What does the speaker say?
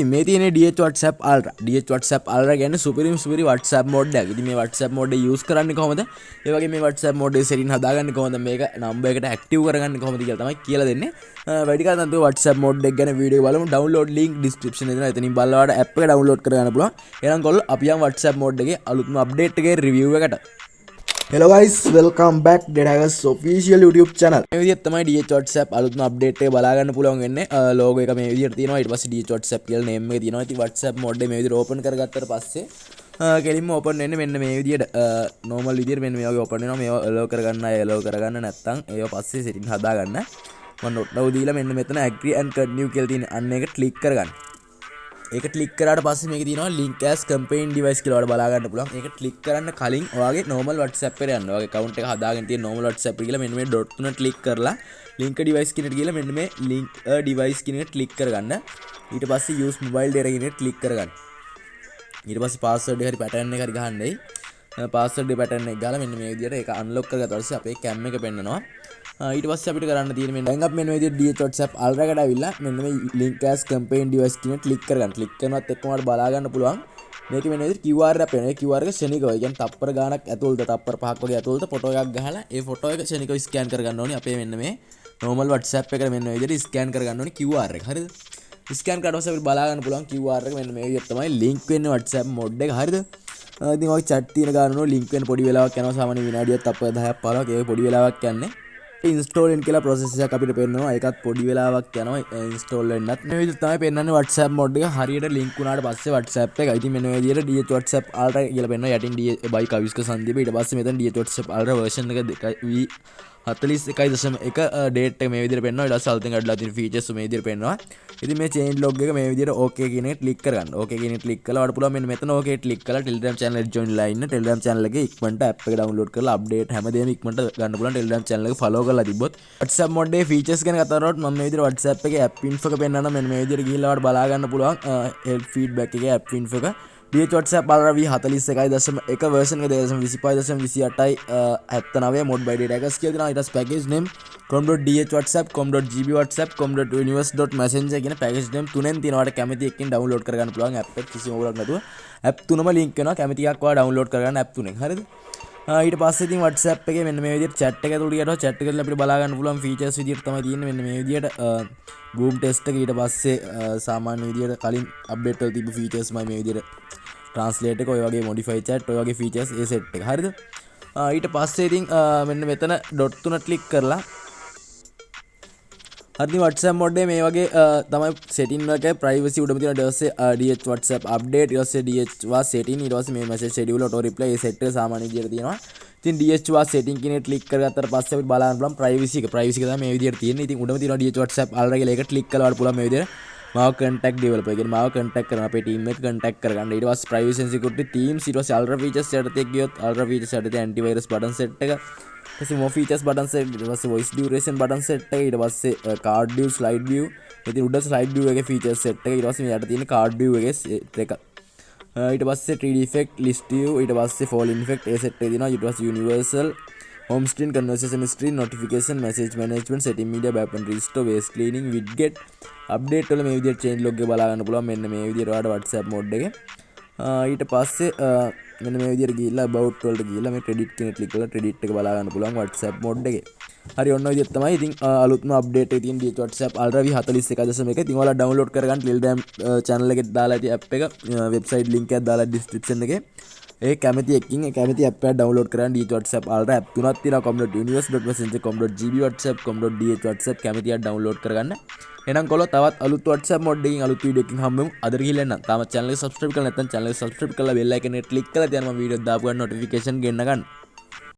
මේ තියෙන DH WhatsApp Ultra DH WhatsApp Ultra කියන්නේ සුපිරි WhatsApp mode එකක්. ඉතින් මේ WhatsApp mode එක use කරන්නේ කොහොමද? ඒ වගේ මේ WhatsApp mode එකේ setting හදාගන්නේ කොහොමද? මේක number එකට active කරගන්නේ කොහොමද කියලා තමයි කියලා දෙන්නේ. වැඩි කාලයක් නැතුව WhatsApp mode එක ගැන වීඩියෝ බලමු. download link description එකේ දෙනවා. එතනින් බලලා ඔයාලට app එක download කරගන්න පුළුවන්. එහෙනම් කොල්ලෝ අපි යමු WhatsApp mode එකේ අලුත්ම update එකේ review එකට. Hello guys, welcome back Data Hackers official YouTube channel. මේ විදිහට තමයි DH WhatsApp අලුත්ම අප්ඩේට් එක බලා ගන්න පුළුවන් වෙන්නේ. ලෝගෝ එක මේ විදිහට තියෙනවා. ඊට පස්සේ DH WhatsApp කියලා name එක තියෙනවා. ඉතින් WhatsApp mode එක මේ විදිහට open කරගත්තට පස්සේ කෙලින්ම open වෙන්නේ මෙන්න මේ විදිහට normal විදිහට මෙන්න මේ වගේ open වෙනවා. මේවා allow කරගන්න අය allow කරගන්න නැත්නම් ඒව පස්සේ setting හදා ගන්න. මම not now දීලා මෙන්න මෙතන agree and continue කියලා තියෙන අන්න එක click කරගන්න. ඒක ක්ලික් කරාට පස්සේ මේක තියෙනවා link as campaign device කියලා ඔයාලට බලා ගන්න පුළුවන්. ඒක ක්ලික් කරන්න කලින් ඔයාගේ normal WhatsApp එකට යන්න. ඔයාගේ account එක හදාගෙන තියෙන normal WhatsApp එක කියලා මෙන්න මේ dot තුන ක්ලික් කරලා link device කියන එකට ගිහලා මෙන්න මේ link device කියන එකට ක්ලික් කරගන්න. ඊට පස්සේ use mobile data කියන එකට ක්ලික් කරගන්න. ඊට පස්සේ password එක හරි pattern එක හරි ගහන්නයි. password එක pattern එක ගාලා මෙන්න මේ විදිහට ඒක unlock කරගත්තා පස්සේ අපේ cam එක පෙන්නනවා. ඊට පස්සේ අපිට කරන්න තියෙන්නේ මෙන්න දැන් අපි මෙන්න මේ විදිහට DH WhatsApp Ultra එකට ඇවිල්ලා මෙන්න මේ link as campaign device කියන ක්ලික් කරගන්න. ක්ලික් කරනවත් එක්කම ඔයාලට බලා ගන්න පුළුවන්. මේක මෙන්න විදිහට QR එකක් පේනවා. ඒ QR එක ශනිකව. ඒ කියන්නේ තප්පර ගානක් ඇතුළත තප්පර 5ක් වගේ ඇතුළත ෆොටෝ එකක් ගහලා ඒ ෆොටෝ එක ශනිකව ස්කෑන් කරගන්න ඕනේ. අපේ මෙන්න මේ normal WhatsApp එකට මෙන්න මේ විදිහට ස්කෑන් කරගන්න ඕනේ QR එක. හරිද? ස්කෑන් කරලා පස්සේ අපිට බලා ගන්න පුළුවන් QR එක මෙන්න මේ විදිහට තමයි link වෙන්නේ WhatsApp mode එක. හරිද? ඉතින් ඔය chat තියෙන ගානනෝ link වෙන පොඩි වෙලාවක් යනවා. සාමාන්‍ය විනාඩියක් තප්පර 10ක් 15ක් ඒ පොඩි වෙලාවක් යන්නේ. ඉන්ස්ටෝල් වෙන කියලා process එකක් අපිට පෙන්නනවා. ඒකත් පොඩි වෙලාවක් යනවා ඉන්ස්ටෝල් වෙන්නත්. මේ විදිහට තමයි පෙන්නන්නේ WhatsApp mode එක හරියට link වුණාට පස්සේ WhatsApp එක. ඉතින් මෙන්න මේ විදිහට DH WhatsApp Ultra කියලා පෙන්නනවා. යටින් DH by කවිස්ක සංදීප. ඊට පස්සේ මෙතන DH WhatsApp Ultra version එක 41.1 date එක මේ විදිහට පෙන්නනවා. ඊට පස්සේ අලුතෙන් අඩලා තියෙන features මේ විදිහට පෙන්නනවා. ඉතින් මේ change log එක මේ විදිහට okay කියන එක click කරගන්න. okay කියන එක click කළා ඔයාලට පුළුවන් මෙන්න මෙතන okay click කරලා Telegram channel එකට join වෙලා ඉන්න. Telegram channel එකේ ඉක්මනට app එක download කරලා update හැමදේම ඉක්මනට ගන්න පුළුවන්. Telegram channel එක follow කරලා තිබ්බොත් WhatsApp mode එකේ features ගැන කතා කරනකොට මම මේ විදිහට WhatsApp එකේ app info එක පෙන්නනවා. මෙන්න මේ විදිහට ගිහිල්ලා ඔයාලට බලා ගන්න පුළුවන් help feedback එකේ app info එක. DH WhatsApp Ultra V41.1 version එක 2.25.28යි 79 mod by data hackers කියලා දෙනවා. ඊට පස්සේ package name com.dh whatsapp com.gb whatsapp com.universe.messenger කියන package name තුනෙන් තියෙනවා. ඔයාලට කැමති එකකින් download කරගන්න පුළුවන් app එක කිසිම ඕලක් නැතුව. app තුනම link වෙනවා. කැමති එකක් ඔයා download කරගන්න app තුනෙන්. හරිද? ඊට පස්සේ ඉතින් WhatsApp එකේ මෙන්න මේ විදිහට chat එක ඇතුළට ගියනවා. chat එකේ අපිට බලා ගන්න පුළුවන් features විදිහට තමයි තියෙන්නේ. මෙන්න මේ විදිහට boom test එක ඊට පස්සේ සාමාන්‍ය විදිහට කලින් update වල තිබු features මම මේ විදිහට translate එක ඔය වගේ modify chat ඔය වගේ features ඒ set එක. හරිද? ඊට පස්සේ ඉතින් මෙන්න මෙතන dot තුන click කරලා හරිද WhatsApp mode මේ වගේ තමයි setting එකේ privacy උඩම තියෙන ඊට පස්සේ DH WhatsApp update ඊට පස්සේ DH was setting ඊට පස්සේ මේ message schedule auto reply ඒ set එක සාමාන්‍ය විදිහට තියෙනවා. ඉතින් DH was setting කියන එක click කරගත්තට පස්සේ අපිට බලන්න පුළුවන් privacy එක තමයි මේ විදිහට තියෙන්නේ. ඉතින් උඩම තියෙනවා DH WhatsApp Ultra කියලා ඒක click කළාට පුළුවන් මේ විදිහට මාව contact developer කියන්නේ මාව contact කරන අපේ team එක contact කරගන්න. ඊට පස්සේ privacy and security teams ඊට පස්සේ Ultra features යටතේ ගියොත් Ultra features යටතේ antivirus button set එක ඊට පස්සේ more features button set ඊට පස්සේ voice duration button set එක ඊට පස්සේ card view slide view ඉතින් උඩ slide view එකේ features set එක ඊට පස්සේ මේ යට තියෙන card view එකේ set එක ඊට පස්සේ 3D effect list view ඊට පස්සේ fall effect ඒ set එකේ තියෙනවා. ඊට පස්සේ universal home screen conversation screen notification message management setting media backup and restore waste cleaning widget update වල මේ විදිහට change log එක බලා ගන්න පුළුවන්. මෙන්න මේ විදිහට ඔයාලට WhatsApp mode එකේ ඊට පස්සේ මෙන්න මේ විදිහට ගිහිල්ලා about වලට ගිහිල්ලා මේ credit කියන click කරලා credit එක බලා ගන්න පුළුවන් WhatsApp mode එකේ. හරි ඔන්න ඔය විදිහට තමයි ඉතින් අලුත්ම update එකේ තියෙන DH WhatsApp Ultra V41.1 ඉතින් ඔයාලා download කරගන්න Telegram channel එකේ දාලා ඇති app එක website link එකක් දාලා description එකේ ඒ කැමති එකකින් ඒ කැමති app එක download කරගන්න DH WhatsApp Ultra app තුනක් තියෙනවා com.universe.messenger com.gb whatsapp com.dh whatsapp කැමති එකක් download කරගන්න. එහෙනම් කොල්ලෝ තවත් අලුත් WhatsApp mode එකකින් අලුත් වීඩියෝ එකකින් හම්බෙමු. අද ගිහින් එන්න. තාම channel එක subscribe කරලා නැත්නම් channel එක subscribe කරලා bell icon එක click කරලා තියන්න මම වීඩියෝ දාපු ගමන් notification ගෙන්න ගන්න.